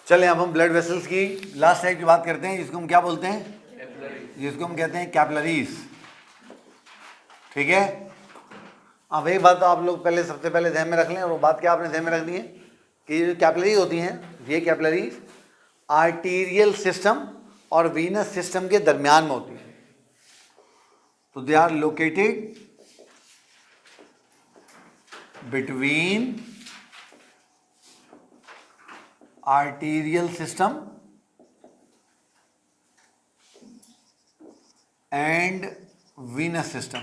चलें अब हम ब्लड वेसल्स की लास्ट टाइप की बात करते हैं, जिसको हम क्या बोलते हैं, जिसको हम कहते हैं कैपिलरीज। ठीक है, अब एक बात तो आप लोग पहले सबसे पहले ध्यान में रख लें, और वो बात क्या आपने ध्यान में रखनी है कि ये जो कैपिलरीज होती हैं, ये कैपिलरीज आर्टीरियल सिस्टम और वीनस सिस्टम के दरमियान में होती है। तो they are located between arterial system and venous system।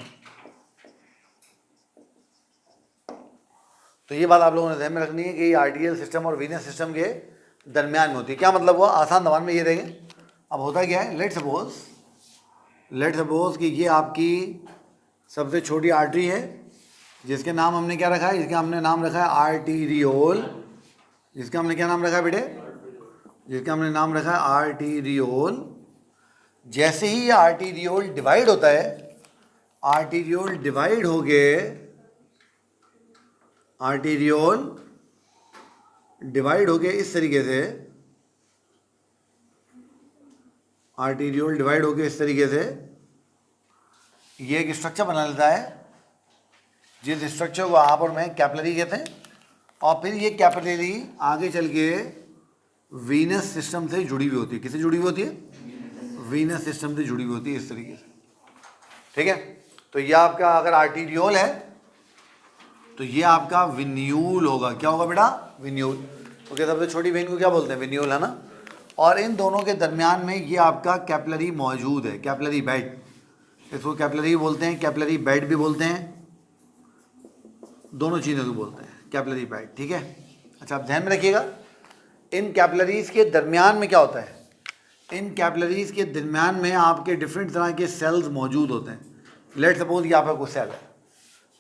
तो ये बात आप लोगों ने ध्यान में रखनी है कि आर्टीरियल सिस्टम और वीनस सिस्टम के दरमियान में होती है। क्या मतलब हुआ, आसान जबान में ये देखें। अब होता क्या है, लेट सपोज कि ये आपकी सबसे छोटी आर्टरी है, जिसके नाम हमने क्या रखा है, इसका हमने नाम रखा है आर्टीरियोल। जिसका हमने क्या नाम रखा है बेटे, जिसका हमने नाम रखा है आर्टीरियोल। जैसे ही ये आर्टीरियोल डिवाइड होता है, आर्टीरियोल डिवाइड हो गए, आर्टीरियोल डिवाइड हो गए इस तरीके से, आर्टीरियोल डिवाइड हो गए इस तरीके से, ये एक स्ट्रक्चर बना लेता है, जिस स्ट्रक्चर को आप और मैं कैपिलरी कहते हैं। और फिर ये कैपिलरी आगे चल के वीनस सिस्टम से जुड़ी हुई होती है। किससे जुड़ी हुई होती है, वीनस सिस्टम से जुड़ी हुई होती है इस तरीके से। ठीक है, तो ये आपका अगर आर्टीरियोल है तो ये आपका विन्यूल होगा। क्या होगा बेटा, विन्यूल। ओके, सबसे छोटी वेन को क्या बोलते हैं, विन्यूल, है ना। और इन दोनों के दरमियान में ये आपका कैपिलरी मौजूद है, कैपिलरी बेड। इसको कैपिलरी बोलते हैं, कैपिलरी बेड भी बोलते हैं, दोनों चीज़ों को बोलते हैं कैपिलरी बेड। ठीक है, अच्छा आप ध्यान में रखिएगा, इन कैपिलरीज के दरमियान में क्या होता है, इन कैपिलरीज के दरमियान में आपके डिफरेंट तरह के सेल्स मौजूद होते हैं। लेट सपोज यहाँ पे कोई सेल है,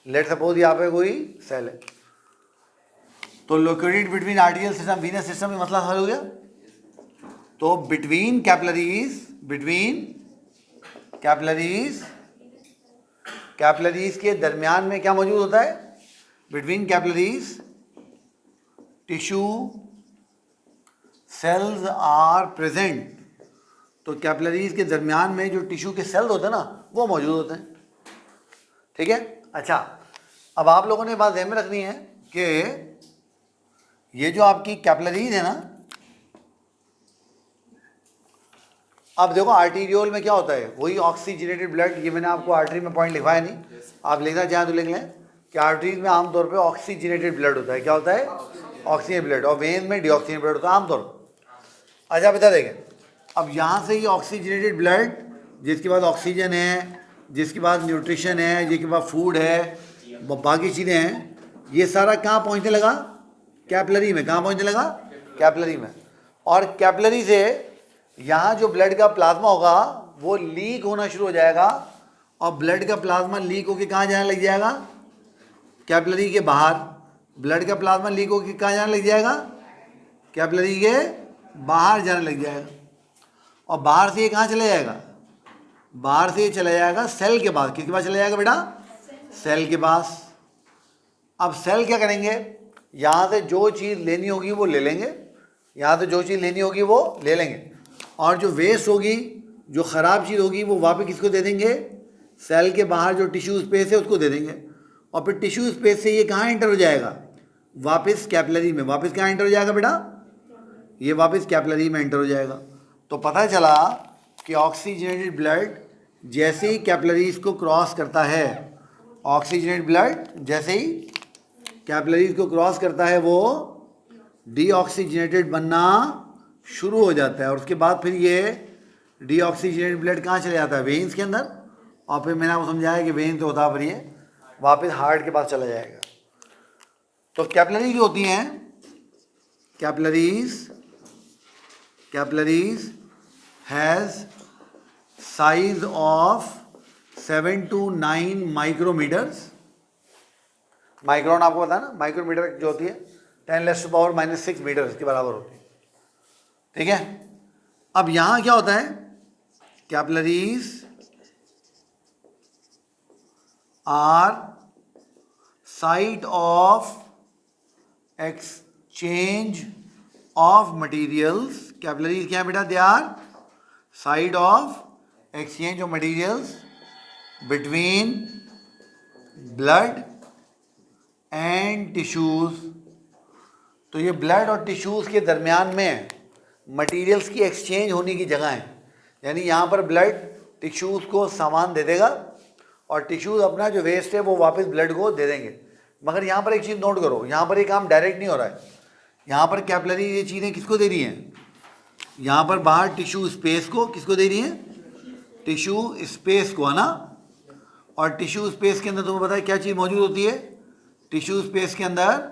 लेट सपोज यहाँ पे कोई सेल है, तो located between arterial system venous system में मसला हल हो गया। तो बिटवीन कैपिलरीज के दरमियान में क्या मौजूद होता है, between capillaries tissue cells are present. तो कैपिलरीज के दरमियान में जो टिश्यू के सेल्स होते हैं ना, वो मौजूद होते हैं। ठीक है, अच्छा अब आप लोगों ने बात ध्यान में रखनी है कि ये जो आपकी कैपिलरीज है ना, अब देखो आर्टीरियोल में क्या होता है, वही ऑक्सीजनेटेड ब्लड। ये मैंने आपको आर्टरी में पॉइंट लिखवाया नहीं, आप लिखना चाहें तो लिख लें कि आर्टरीज में आमतौर पे ऑक्सीजनेटेड ब्लड होता है। क्या होता है, ऑक्सीजन ब्लड, और वेन में डीऑक्सीजन ब्लड होता है आमतौर पर। अच्छा बता देखें, अब यहाँ से ये ऑक्सीजनेटेड ब्लड, जिसके बाद ऑक्सीजन है, जिसके बाद न्यूट्रिशन है, जिसके बाद फूड है, बाकी चीज़ें हैं, ये सारा कहाँ पहुँचने लगा, कैपिलरी में। कहाँ पहुँचने लगा, कैपिलरी में। और कैपिलरी से यहाँ जो ब्लड का प्लाज्मा होगा वो लीक होना शुरू हो जाएगा, और ब्लड का प्लाज्मा लीक होकर कहाँ जाने लग जाएगा, कैपिलरी के बाहर। ब्लड का प्लाज्मा लीक होकर कहाँ जाने लग जाएगा, कैपिलरी के बाहर जाने लग जाएगा। और बाहर से ये कहाँ चला जाएगा, बाहर से ये चला जाएगा सेल के पास। किसके पास चला जाएगा बेटा, सेल के पास। अब सेल क्या करेंगे, यहाँ से जो चीज़ लेनी होगी वो ले लेंगे, यहाँ से जो चीज़ लेनी होगी वो ले लेंगे, और जो वेस्ट होगी, जो ख़राब चीज़ होगी, वो वापस किसको दे देंगे, सेल के बाहर जो टिश्यू स्पेस है उसको दे देंगे। और फिर टिश्यू स्पेस से ये कहाँ एंटर हो जाएगा, वापस कैपिलरी में। वापस कहाँ एंटर हो जाएगा बेटा, ये वापस कैपिलरी में एंटर हो जाएगा। तो पता चला कि ऑक्सीजनेटेड ब्लड जैसे ही कैपिलरीज को क्रॉस करता है, ऑक्सीजनेटेड ब्लड जैसे ही कैपिलरीज को क्रॉस करता है, वो डीऑक्सीजनेटेड बनना शुरू हो जाता है। और उसके बाद फिर ये डीऑक्सीजनेटेड ब्लड कहाँ चले जाता है, वेन्स के अंदर। और फिर मैंने आपको समझाया कि वेन तो होता है, फिर ये वापस हार्ट के पास चला जाएगा। तो कैपिलरी जो होती हैं, capillaries has size of 7 to 9 micrometres. Micron आपको पता है ना, माइक्रोमीटर जो होती है 10⁻⁻⁶ मीटर इसके बराबर होती है। ठीक है, अब यहाँ क्या होता है, capillaries are site of exchange of materials, capillaries क्या है बेटा, they are side of exchange of materials between blood and tissues. तो ये ब्लड और टिश्यूज के दरमियान में मटेरियल्स की एक्सचेंज होने की जगह है, यानी यहाँ पर ब्लड टिश्यूज को सामान दे देगा और टिश्यूज अपना जो वेस्ट है वो वापस ब्लड को दे देंगे। मगर यहाँ पर एक चीज़ नोट करो, यहाँ पर ये काम डायरेक्ट नहीं हो रहा है। यहाँ पर कैपिलरी ये चीज़ें किसको दे रही हैं, यहाँ पर बाहर टिश्यू स्पेस को, किसको दे रही हैं, टिश्यू स्पेस को, है ना। और टिश्यू स्पेस के अंदर तुम्हें पता है क्या चीज़ मौजूद होती है, टिश्यू स्पेस के अंदर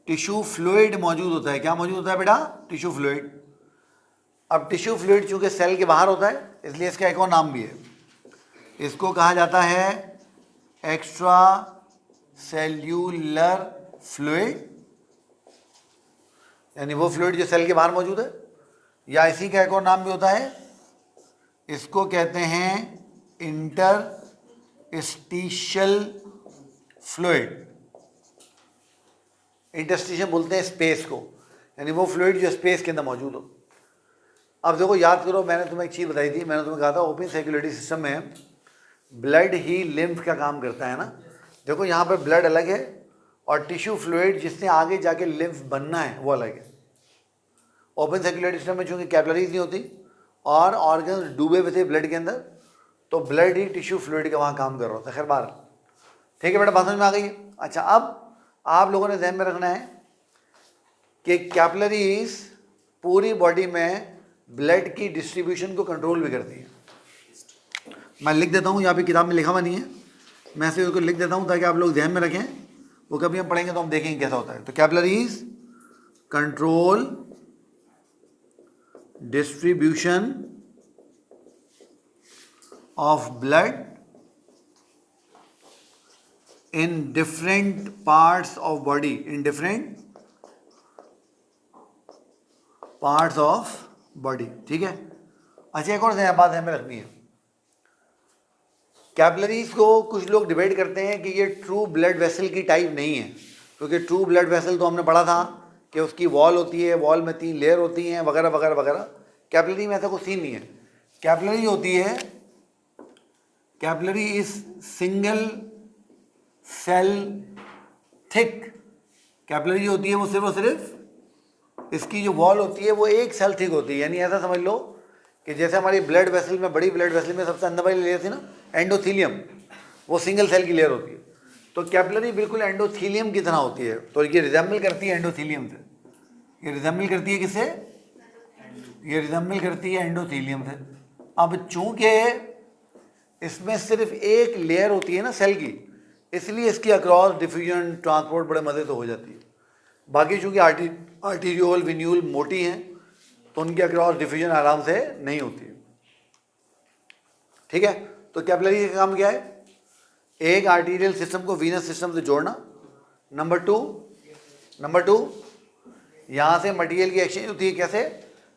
टिश्यू फ्लूइड मौजूद होता है। क्या मौजूद होता है बेटा, टिश्यू फ्लूइड। अब टिश्यू फ्लूइड चूँकि सेल के बाहर होता है इसलिए इसका एक और नाम भी है, इसको कहा जाता है एक्स्ट्रा सेल्यूलर फ्लूइड, यानी वो फ्लूइड जो सेल के बाहर मौजूद है। या इसी का एक और नाम भी होता है, इसको कहते हैं इंटरस्टिशियल फ्लूइड। इंटरस्टिशियल बोलते हैं स्पेस को, यानी वो फ्लूइड जो स्पेस के अंदर मौजूद हो। अब देखो याद करो, मैंने तुम्हें एक चीज़ बताई थी, मैंने तुम्हें कहा था ओपन सर्कुलेटरी सिस्टम में ब्लड ही लिम्फ का काम करता है ना। देखो यहाँ पर ब्लड अलग है और टिश्यू फ्लूइड जिसने आगे जाके लिम्फ बनना है वो अलग है। ओपन सर्कुलेटरी सिस्टम में चूँकि कैपिलरीज नहीं होती और ऑर्गन्स डूबे हुए थे ब्लड के अंदर, तो ब्लड ही टिश्यू फ्लूइड का वहाँ काम कर रहा होता है। खैर बार ठीक है बेटा, बात समझ में आ गई। अच्छा, अब आप लोगों ने ध्यान में रखना है कि कैपिलरीज पूरी बॉडी में ब्लड की डिस्ट्रीब्यूशन को कंट्रोल भी करती है। मैं लिख देता हूँ, यहाँ पे किताब में लिखा हुआ नहीं है, मैं से उसको लिख देता हूँ ताकि आप लोग ध्यान में रखें, वो कभी हम पढ़ेंगे तो हम देखेंगे कैसा होता है। तो capillaries control distribution of blood in different parts of body, in different parts of body, ठीक है। अच्छा, एक और बात हमें रखनी है, कैपिलरीज को कुछ लोग डिबेट करते हैं कि ये ट्रू ब्लड वेसल की टाइप नहीं है, क्योंकि ट्रू ब्लड वेसल तो हमने पढ़ा था कि उसकी वॉल होती है, वॉल में 3 लेयर होती हैं वगैरह वगैरह वगैरह। कैपिलरी में ऐसा कुछ सीन नहीं है। कैपिलरी होती है, capillary is single cell thick. Capillary होती है वो सिर्फ और सिर्फ इसकी जो वॉल होती है वो एक सेल थिक होती है, यानी ऐसा समझ लो कि जैसे हमारी ब्लड वेसल में, बड़ी ब्लड वेसल में सबसे अंदर वाली लेयर थी ना एंडोथीलियम, वो सिंगल सेल की लेयर होती है। तो कैपिलरी बिल्कुल एंडोथीलियम की तरह होती है, तो ये रिजेंबल करती है एंडोथीलियम से। ये रिजेंबल करती है किससे, ये रिजेंबल करती है एंडोथीलियम से। अब चूंकि इसमें सिर्फ एक लेयर होती है ना सेल की, इसलिए इसकी अक्रॉस डिफ्यूजन ट्रांसपोर्ट बड़े मज़े से हो जाती है। बाकी चूँकि आर्टीरियोल विन्यूल मोटी हैं तो उनकी अक्रॉस डिफ्यूजन आराम से नहीं होती है, ठीक है। तो कैपिलरी का काम क्या है, एक आर्टीरियल सिस्टम को वीनस सिस्टम से जोड़ना। नंबर टू यहाँ से मटेरियल की एक्सचेंज होती है। कैसे,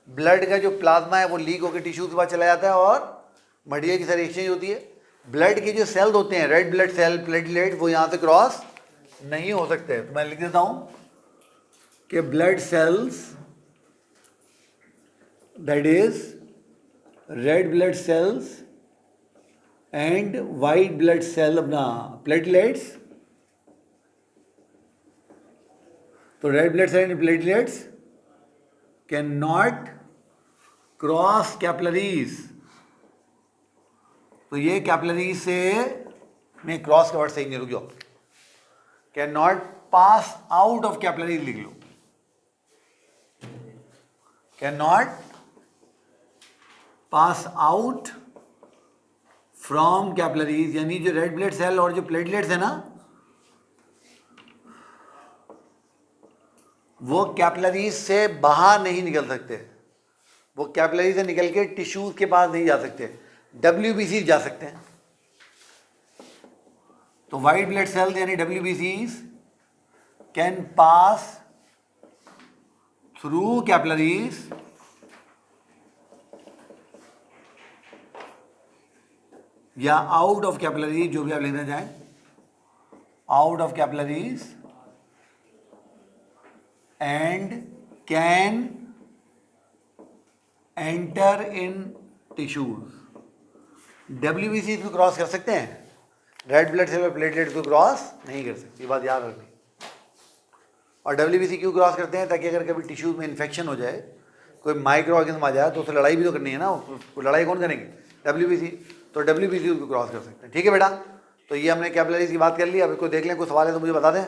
ब्लड का जो प्लाज्मा है वो लीक होकर टिश्यूज के पास चला जाता है और मटेरियल की सारी एक्सचेंज होती है। ब्लड के जो सेल्स होते हैं, रेड ब्लड सेल, प्लेटलेट, वो यहाँ से क्रॉस नहीं हो सकते। तो मैं लिख देता हूँ कि blood cells, that is red blood cells and white blood cell, अपना प्लेटलेट्स, तो red blood cell and platelets can not cross capillaries. तो ये कैपिलरी से, नहीं क्रॉस का वर्ड सही नहीं, रुक जाओ, can not pass out of capillary लिख लो, can not pass out from capillaries, यानी जो रेड ब्लड सेल और जो प्लेटलेट्स है ना, वो कैपिलरीज से बाहर नहीं निकल सकते। वो कैपिलरी से निकल के टिश्यूज के पास नहीं जा सकते, WBC जा सकते हैं। तो वाइट ब्लड सेल्स यानी WBCs can pass through capillaries या आउट ऑफ कैपिलरीज, जो भी आप लेना चाहें, out of capillaries, and can enter in tissues. WBC इसको क्रॉस कर सकते हैं, रेड ब्लड सेल और प्लेटलेट को क्रॉस नहीं कर सकती, ये बात याद रखनी। और डब्ल्यूबीसी क्यों क्रॉस करते हैं? ताकि अगर कभी टिश्यूज में इन्फेक्शन हो जाए, कोई माइक्रो ऑर्गेनिज्म आ जाए तो उससे लड़ाई भी तो करनी है ना, उसको लड़ाई कौन करेंगे? डब्ल्यूबीसी। तो डब्ल्यूबीसी उसको क्रॉस कर सकते हैं। ठीक है बेटा, तो ये हमने कैपिलरीज की बात कर ली। अब इसको देख लें, कुछ सवाल है तो मुझे बता दें।